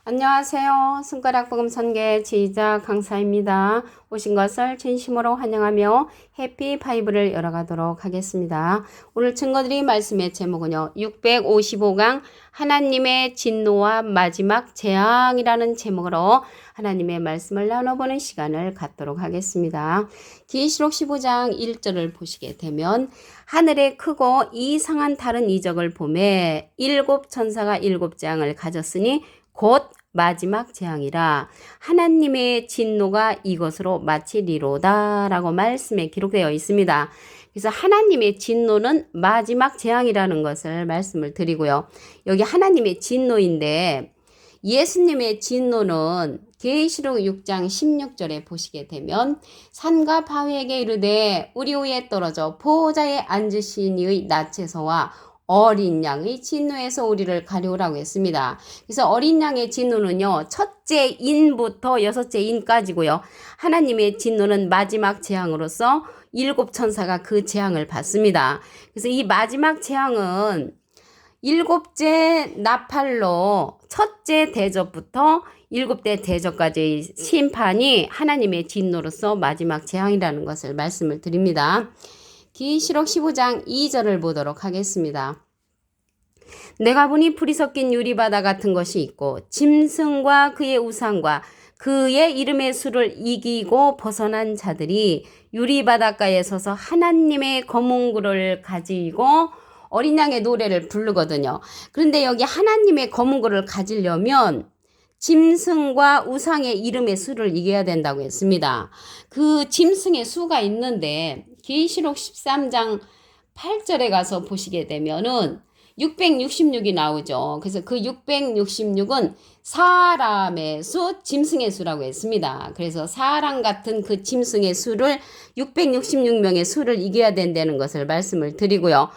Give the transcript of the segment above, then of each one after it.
안녕하세요. 손가락복음 선계 지휘자 강사입니다. 오신 것을 진심으로 환영하며 해피 바이블을 열어가도록 하겠습니다. 오늘 증거드릴 말씀의 제목은요. 655강 하나님의 진노와 마지막 재앙이라는 제목으로 하나님의 말씀을 나눠보는 시간을 갖도록 하겠습니다. 계시록 15장 1절을 보시게 되면 하늘에 크고 이상한 다른 이적을 보매 일곱 천사가 일곱 재앙을 가졌으니 곧 마지막 재앙이라 하나님의 진노가 이것으로 마치리로다 라고 말씀에 기록되어 있습니다. 그래서 하나님의 진노는 마지막 재앙이라는 것을 말씀을 드리고요. 여기 하나님의 진노인데 예수님의 진노는 계시록 6장 16절에 보시게 되면 산과 바위에게 이르되 우리 위에 떨어져 보호자에 앉으신 이의 낯에서와 어린 양의 진노에서 우리를 가려우라고 했습니다. 그래서 어린 양의 진노는요. 첫째 인부터 여섯째 인까지고요. 하나님의 진노는 마지막 재앙으로서 일곱 천사가 그 재앙을 받습니다. 그래서 이 마지막 재앙은 일곱째 나팔로 첫째 대접부터 일곱째 대접까지의 심판이 하나님의 진노로서 마지막 재앙이라는 것을 말씀을 드립니다. 계시록 15장 2절을 보도록 하겠습니다. 내가 보니 불이 섞인 유리바다 같은 것이 있고 짐승과 그의 우상과 그의 이름의 수를 이기고 벗어난 자들이 유리바닷가에 서서 하나님의 거문구를 가지고 어린 양의 노래를 부르거든요. 그런데 여기 하나님의 거문구를 가지려면 짐승과 우상의 이름의 수를 이겨야 된다고 했습니다. 그 짐승의 수가 있는데 계시록 13장 8절에 가서 보시게 되면은 666이 나오죠. 그래서 그 666은 사람의 수, 짐승의 수라고 했습니다. 그래서 사람 같은 그 짐승의 수를 666명의 수를 이겨야 된다는 것을 말씀을 드리고요.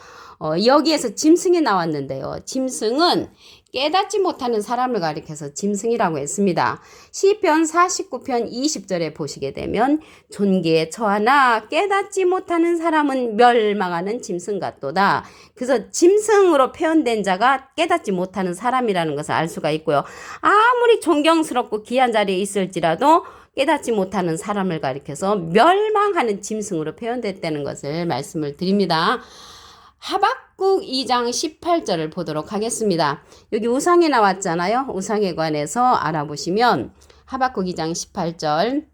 여기에서 짐승이 나왔는데요. 짐승은 깨닫지 못하는 사람을 가리켜서 짐승이라고 했습니다. 시편 49편 20절에 보시게 되면 존귀에 처하나 깨닫지 못하는 사람은 멸망하는 짐승 같도다. 그래서 짐승으로 표현된 자가 깨닫지 못하는 사람이라는 것을 알 수가 있고요. 아무리 존경스럽고 귀한 자리에 있을지라도 깨닫지 못하는 사람을 가리켜서 멸망하는 짐승으로 표현됐다는 것을 말씀을 드립니다. 하박국 2장 18절을 보도록 하겠습니다. 여기 우상이 나왔잖아요. 우상에 관해서 알아보시면 하박국 2장 18절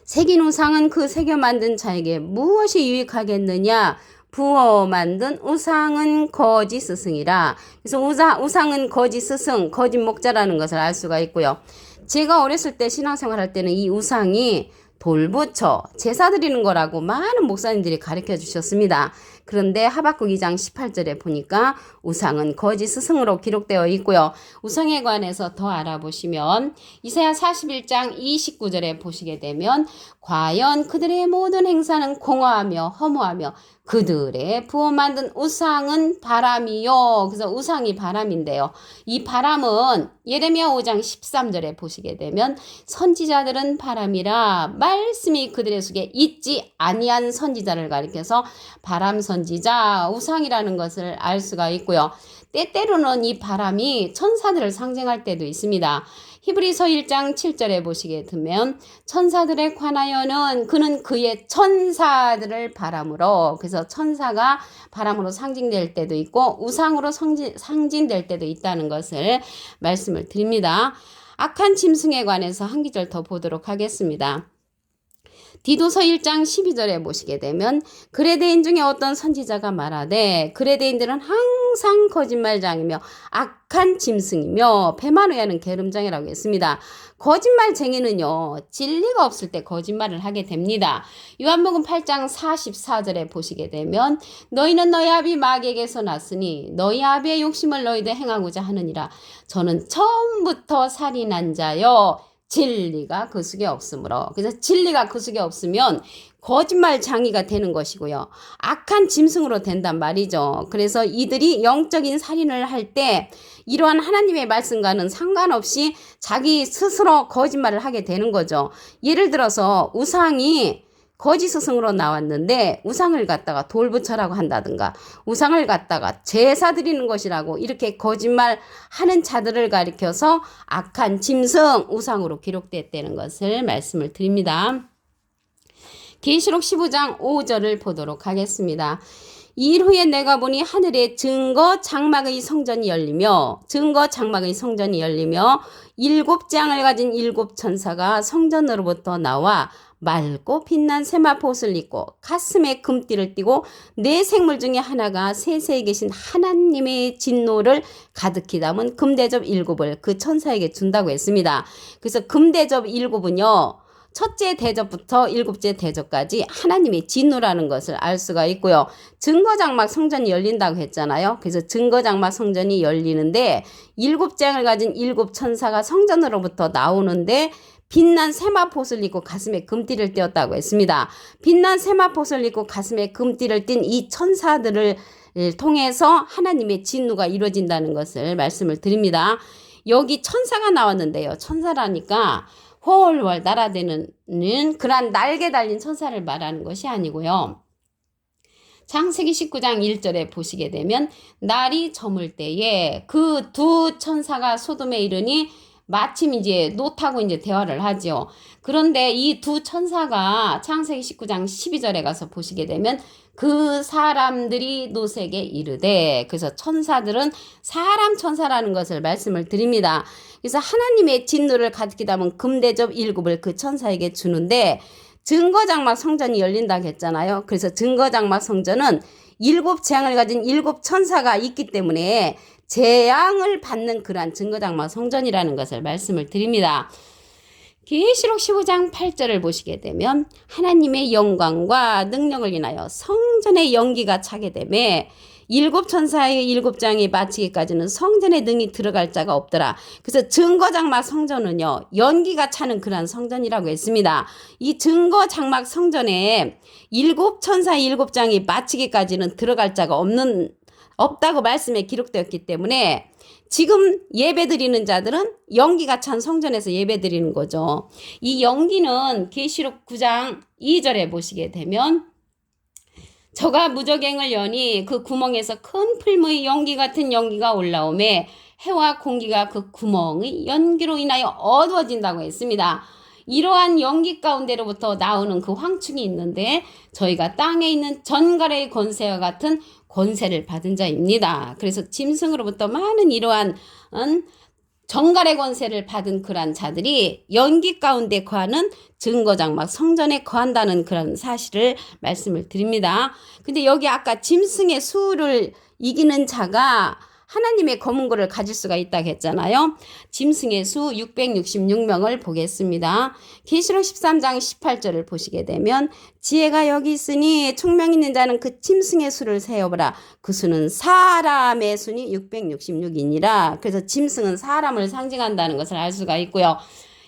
새긴 우상은 그 새겨 만든 자에게 무엇이 유익하겠느냐? 부어 만든 우상은 거짓 스승이라. 그래서 우상은 거짓 스승, 거짓 목자라는 것을 알 수가 있고요. 제가 어렸을 때 신앙생활할 때는 이 우상이 돌부처, 제사 드리는 거라고 많은 목사님들이 가르쳐 주셨습니다. 그런데 하박국 2장 18절에 보니까 우상은 거짓 스승으로 기록되어 있고요. 우상에 관해서 더 알아보시면 이사야 41장 29절에 보시게 되면 과연 그들의 모든 행사는 공허하며 허무하며 그들의 부어 만든 우상은 바람이요. 그래서 우상이 바람인데요. 이 바람은 예레미야 5장 13절에 보시게 되면 선지자들은 바람이라 말씀이 그들의 속에 있지 아니한 선지자를 가리켜서 바람 선지자, 우상이라는 것을 알 수가 있고요. 때때로는 이 바람이 천사들을 상징할 때도 있습니다. 히브리서 1장 7절에 보시게 되면 천사들에 관하여는 그는 그의 천사들을 바람으로, 그래서 천사가 바람으로 상징될 때도 있고 우상으로 상징될 때도 있다는 것을 말씀을 드립니다. 악한 짐승에 관해서 한 기절 더 보도록 하겠습니다. 디도서 1장 12절에 보시게 되면 그레데인 중에 어떤 선지자가 말하되 그레데인들은 항상 거짓말장이며 악한 짐승이며 배만 위하는 게으름장이라고 했습니다. 거짓말쟁이는요. 진리가 없을 때 거짓말을 하게 됩니다. 요한복음 8장 44절에 보시게 되면 너희는 너희 아비 마귀에게서 났으니 너희 아비의 욕심을 너희도 행하고자 하느니라. 저는 처음부터 살인한 자요. 진리가 그 속에 없으므로. 그래서 진리가 그 속에 없으면 거짓말 장이가 되는 것이고요. 악한 짐승으로 된단 말이죠. 그래서 이들이 영적인 살인을 할 때 이러한 하나님의 말씀과는 상관없이 자기 스스로 거짓말을 하게 되는 거죠. 예를 들어서 우상이 거짓 스승으로 나왔는데 우상을 갖다가 돌부처라고 한다든가 우상을 갖다가 제사 드리는 것이라고 이렇게 거짓말 하는 자들을 가리켜서 악한 짐승 우상으로 기록됐다는 것을 말씀을 드립니다. 계시록 15장 5절을 보도록 하겠습니다. 이일 후에 내가 보니 하늘에 증거 장막의 성전이 열리며 일곱 장을 가진 일곱 천사가 성전으로부터 나와 맑고 빛난 세마포옷을 입고 가슴에 금띠를 띠고 네 생물 중에 하나가 세세에 계신 하나님의 진노를 가득히 담은 금대접 일곱을 그 천사에게 준다고 했습니다. 그래서 금대접 일곱은요, 첫째 대접부터 일곱째 대접까지 하나님의 진노라는 것을 알 수가 있고요. 증거장막 성전이 열린다고 했잖아요. 그래서 증거장막 성전이 열리는데 일곱 장을 가진 일곱 천사가 성전으로부터 나오는데 빛난 세마포옷을 입고 가슴에 금띠를 띄었다고 했습니다. 빛난 세마포옷을 입고 가슴에 금띠를 띤 이 천사들을 통해서 하나님의 진노가 이루어진다는 것을 말씀을 드립니다. 여기 천사가 나왔는데요. 천사라니까 훨훨 날아다니는 그런 날개 달린 천사를 말하는 것이 아니고요. 창세기 19장 1절에 보시게 되면 날이 저물 때에 그 두 천사가 소돔에 이르니 마침 이제 롯하고 이제 대화를 하죠. 그런데 이 두 천사가 창세기 19장 12절에 가서 보시게 되면 그 사람들이 롯에게 이르되, 그래서 천사들은 사람 천사라는 것을 말씀을 드립니다. 그래서 하나님의 진노를 가득히 담은 금대접 일곱을 그 천사에게 주는데 증거장막 성전이 열린다고 했잖아요. 그래서 증거장막 성전은 일곱 재앙을 가진 일곱 천사가 있기 때문에 재앙을 받는 그러한 증거장막 성전이라는 것을 말씀을 드립니다. 계시록 15장 8절을 보시게 되면 하나님의 영광과 능력을 인하여 성전의 연기가 차게 되매 일곱 천사의 일곱 장이 마치기까지는 성전에 능히 들어갈 자가 없더라. 그래서 증거장막 성전은요, 연기가 차는 그러한 성전이라고 했습니다. 이 증거장막 성전에 일곱 천사의 일곱 장이 마치기까지는 들어갈 자가 없다고 말씀에 기록되었기 때문에 지금 예배드리는 자들은 연기가 찬 성전에서 예배드리는 거죠. 이 연기는 계시록 9장 2절에 보시게 되면 저가 무저갱을 여니 그 구멍에서 큰 풀무의 연기 같은 연기가 올라오매 해와 공기가 그 구멍의 연기로 인하여 어두워진다고 했습니다. 이러한 연기 가운데로부터 나오는 그 황충이 있는데 저희가 땅에 있는 전갈의 권세와 같은 권세를 받은 자입니다. 그래서 짐승으로부터 많은 이러한 전갈의 권세를 받은 그러한 자들이 연기 가운데 거하는 증거장막 성전에 거한다는 그런 사실을 말씀을 드립니다. 근데 여기 아까 짐승의 수를 이기는 자가 하나님의 검은고를 가질 수가 있다고 했잖아요. 짐승의 수 666명을 보겠습니다. 계시록 13장 18절을 보시게 되면 지혜가 여기 있으니 총명 있는 자는 그 짐승의 수를 세어보라. 그 수는 사람의 수니 666이니라. 그래서 짐승은 사람을 상징한다는 것을 알 수가 있고요.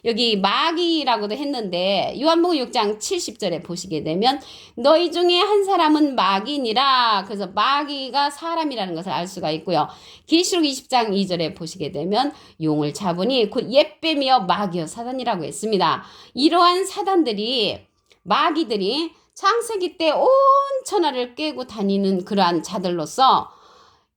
여기 마귀라고도 했는데 요한복음 6장 70절에 보시게 되면 너희 중에 한 사람은 마귀니라. 그래서 마귀가 사람이라는 것을 알 수가 있고요. 계시록 20장 2절에 보시게 되면 용을 잡으니 곧 옛뱀이여 마귀여 사단이라고 했습니다. 이러한 사단들이 마귀들이 창세기 때 온 천하를 꿰고 다니는 그러한 자들로서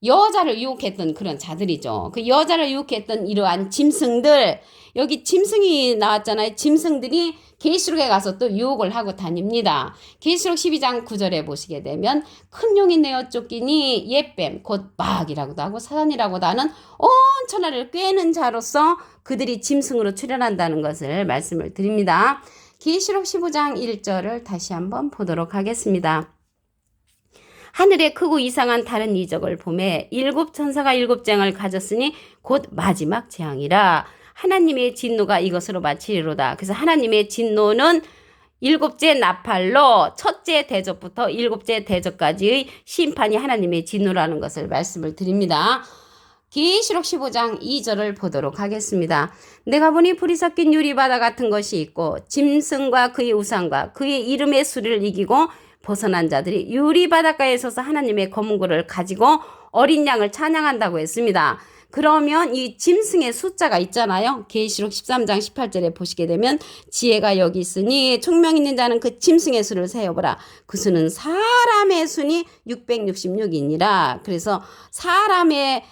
여자를 유혹했던 그런 자들이죠. 그 여자를 유혹했던 이러한 짐승들, 여기 짐승이 나왔잖아요. 짐승들이 계시록에 가서 또 유혹을 하고 다닙니다. 계시록 12장 9절에 보시게 되면 큰 용이 내어 쫓기니 옛뱀 곧 마귀라고도 하고 사단이라고도 하는 온 천하를 꿰는 자로서 그들이 짐승으로 출현한다는 것을 말씀을 드립니다. 계시록 15장 1절을 다시 한번 보도록 하겠습니다. 하늘에 크고 이상한 다른 이적을 보매 일곱 천사가 일곱 장을 가졌으니 곧 마지막 재앙이라. 하나님의 진노가 이것으로 마치리로다. 그래서 하나님의 진노는 일곱째 나팔로 첫째 대접부터 일곱째 대접까지의 심판이 하나님의 진노라는 것을 말씀을 드립니다. 계시록 15장 2절을 보도록 하겠습니다. 내가 보니 불이 섞인 유리바다 같은 것이 있고 짐승과 그의 우상과 그의 이름의 수를 이기고 벗어난 자들이 유리바닷가에 서서 하나님의 검은고를 가지고 어린 양을 찬양한다고 했습니다. 그러면 이 짐승의 숫자가 있잖아요. 계시록 13장 18절에 보시게 되면 지혜가 여기 있으니 총명 있는 자는 그 짐승의 수를 세어보라. 그 수는 사람의 수니 666이니라. 그래서 사람의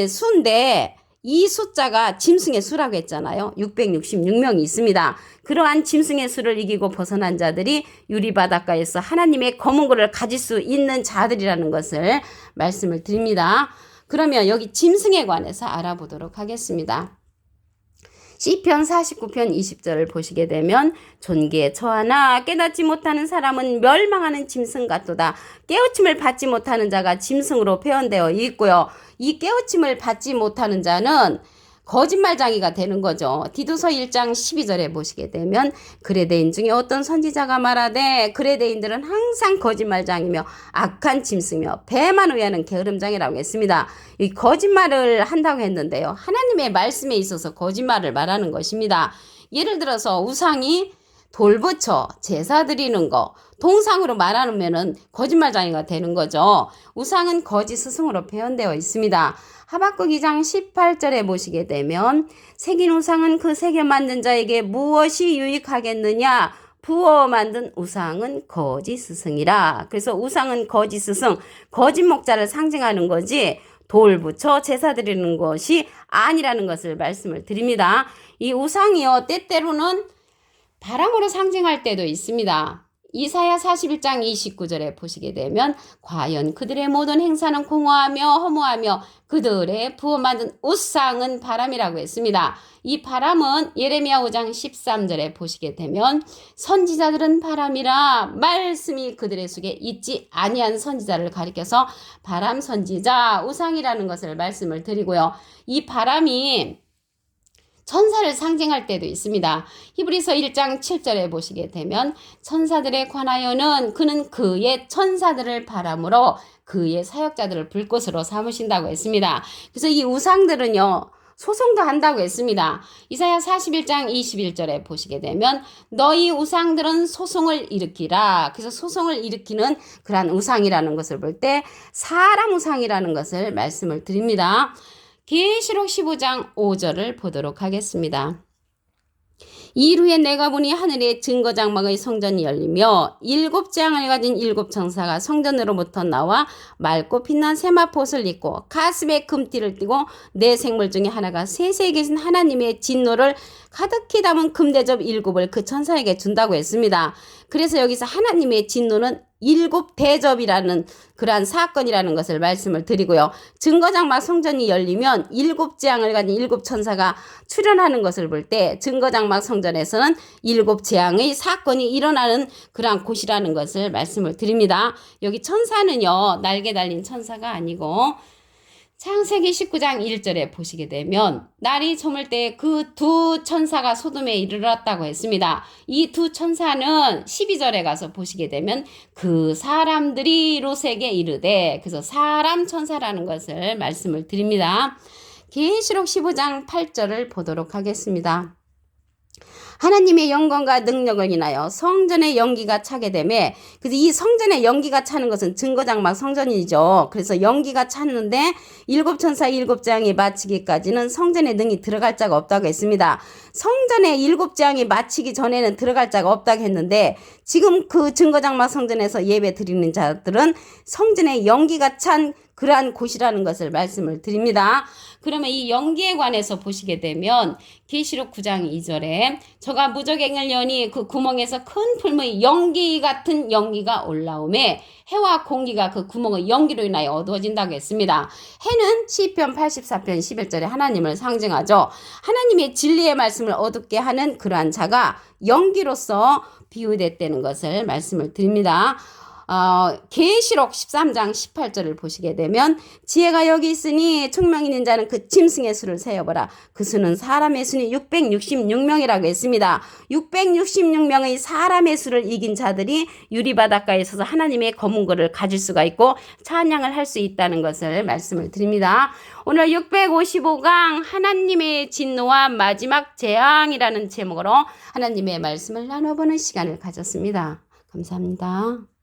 수인데 이 숫자가 짐승의 수라고 했잖아요. 666명이 있습니다. 그러한 짐승의 수를 이기고 벗어난 자들이 유리바닷가에서 하나님의 검은 고를 가질 수 있는 자들이라는 것을 말씀을 드립니다. 그러면 여기 짐승에 관해서 알아보도록 하겠습니다. 시편 49편 20절을 보시게 되면 존귀에 처하나 깨닫지 못하는 사람은 멸망하는 짐승 같도다. 깨우침을 받지 못하는 자가 짐승으로 표현되어 있고요. 이 깨우침을 받지 못하는 자는 거짓말쟁이가 되는 거죠. 디도서 1장 12절에 보시게 되면 그레데인 중에 어떤 선지자가 말하되 그레데인들은 항상 거짓말쟁이며 악한 짐승이며 배만 위하는 게으름쟁이라고 했습니다. 이 거짓말을 한다고 했는데요. 하나님의 말씀에 있어서 거짓말을 말하는 것입니다. 예를 들어서 우상이 돌 붙여 제사 드리는 거 동상으로 말하면은 거짓말쟁이가 되는 거죠. 우상은 거짓 스승으로 표현되어 있습니다. 하박국 2장 18절에 보시게 되면 새긴 우상은 그 새겨 만든 자에게 무엇이 유익하겠느냐? 부어 만든 우상은 거짓 스승이라. 그래서 우상은 거짓 스승, 거짓 목자를 상징하는 거지 돌 붙여 제사 드리는 것이 아니라는 것을 말씀을 드립니다. 이 우상이요 때때로는 바람으로 상징할 때도 있습니다. 이사야 41장 29절에 보시게 되면 과연 그들의 모든 행사는 공허하며 허무하며 그들의 부어 만든 우상은 바람이라고 했습니다. 이 바람은 예레미야 5장 13절에 보시게 되면 선지자들은 바람이라 말씀이 그들의 속에 있지 아니한 선지자를 가리켜서 바람 선지자 우상이라는 것을 말씀을 드리고요. 이 바람이 천사를 상징할 때도 있습니다. 히브리서 1장 7절에 보시게 되면 천사들에 관하여는 그는 그의 천사들을 바람으로 그의 사역자들을 불꽃으로 삼으신다고 했습니다. 그래서 이 우상들은요. 소송도 한다고 했습니다. 이사야 41장 21절에 보시게 되면 너희 우상들은 소송을 일으키라. 그래서 소송을 일으키는 그러한 우상이라는 것을 볼 때 사람 우상이라는 것을 말씀을 드립니다. 계시록 15장 5절을 보도록 하겠습니다. 이후에 내가 보니 하늘의 증거장막의 성전이 열리며 7재앙을 가진 7천사가 성전으로부터 나와 맑고 빛난 세마포옷을 입고 가슴에 금띠를 띠고 네 생물 중에 하나가 세세에 계신 하나님의 진노를 가득히 담은 금대접 7을 그 천사에게 준다고 했습니다. 그래서 여기서 하나님의 진노는 7대접이라는 그러한 사건이라는 것을 말씀을 드리고요. 증거장막 성전이 열리면 7재앙을 가진 7천사가 출현하는 것을 볼 때 증거장막 성전에서는 7재앙의 사건이 일어나는 그러한 곳이라는 것을 말씀을 드립니다. 여기 천사는요. 날개 달린 천사가 아니고 창세기 19장 1절에 보시게 되면 날이 저물 때 그 두 천사가 소돔에 이르렀다고 했습니다. 이 두 천사는 12절에 가서 보시게 되면 그 사람들이 롯에게 이르되 그래서 사람 천사라는 것을 말씀을 드립니다. 계시록 15장 8절을 보도록 하겠습니다. 하나님의 영광과 능력을 인하여 성전의 연기가 차게 되매 그래서 이 성전의 연기가 차는 것은 증거장막 성전이죠. 그래서 연기가 찼는데 7천사 7재앙이 마치기까지는 성전에 능히 들어갈 자가 없다고 했습니다. 성전에 7재앙이 마치기 전에는 들어갈 자가 없다고 했는데 지금 그 증거장막 성전에서 예배 드리는 자들은 성전에 연기가 찬 그러한 곳이라는 것을 말씀을 드립니다. 그러면 이 연기에 관해서 보시게 되면 계시록 9장 2절에 저가 무저갱을 여니 그 구멍에서 큰 풀무의 연기 같은 연기가 올라오매 해와 공기가 그 구멍의 연기로 인하여 어두워진다고 했습니다. 해는 시편 84편 11절에 하나님을 상징하죠. 하나님의 진리의 말씀을 어둡게 하는 그러한 자가 연기로서 비유됐다는 것을 말씀을 드립니다. 계시록 13장 18절을 보시게 되면 지혜가 여기 있으니 총명 있는 자는 그 짐승의 수를 세어보라. 그 수는 사람의 수니 666명이라고 했습니다. 666명의 사람의 수를 이긴 자들이 유리바닷가에 서서 하나님의 검은 고를 가질 수가 있고 찬양을 할 수 있다는 것을 말씀을 드립니다. 오늘 655강 하나님의 진노와 마지막 재앙이라는 제목으로 하나님의 말씀을 나눠보는 시간을 가졌습니다. 감사합니다.